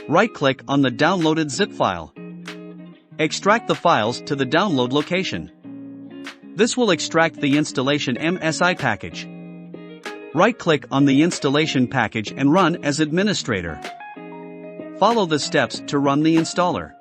Right-click on the downloaded zip file. Extract the files to the download location. This will extract the installation MSI package. Right-click on the installation package and run as administrator. Follow the steps to run the installer.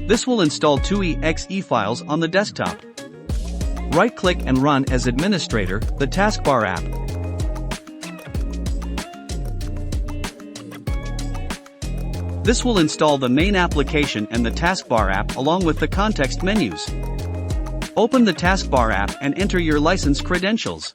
This will install two exe files on the desktop. Right-click and run as administrator the taskbar app. This will install the main application and the taskbar app along with the context menus. Open the taskbar app and enter your license credentials.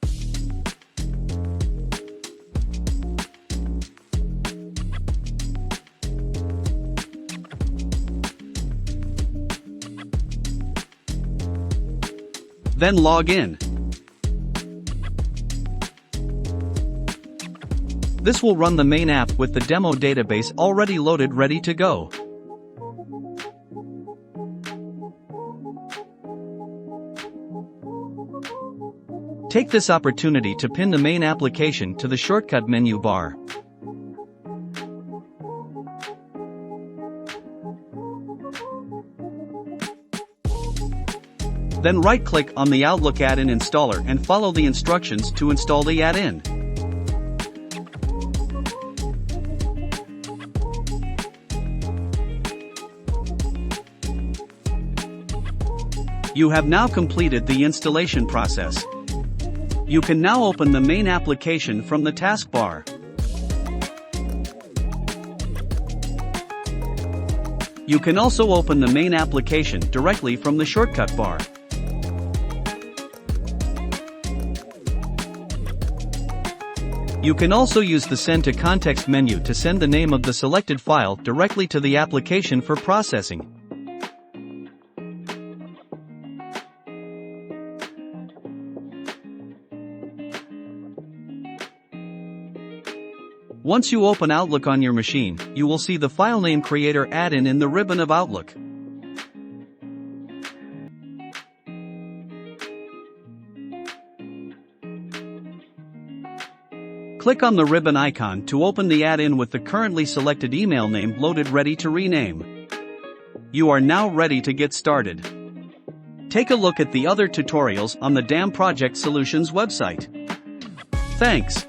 Then log in. This will run the main app with the demo database already loaded ready to go. Take this opportunity to pin the main application to the shortcut menu bar. Then right-click on the Outlook add-in installer and follow the instructions to install the add-in. You have now completed the installation process. You can now open the main application from the taskbar. You can also open the main application directly from the shortcut bar. You can also use the Send to Context menu to send the name of the selected file directly to the application for processing. Once you open Outlook on your machine, you will see the Filename Creator add-in in the ribbon of Outlook. Click on the ribbon icon to open the add-in with the currently selected email name loaded ready to rename. You are now ready to get started. Take a look at the other tutorials on the DAM Project Solutions website. Thanks.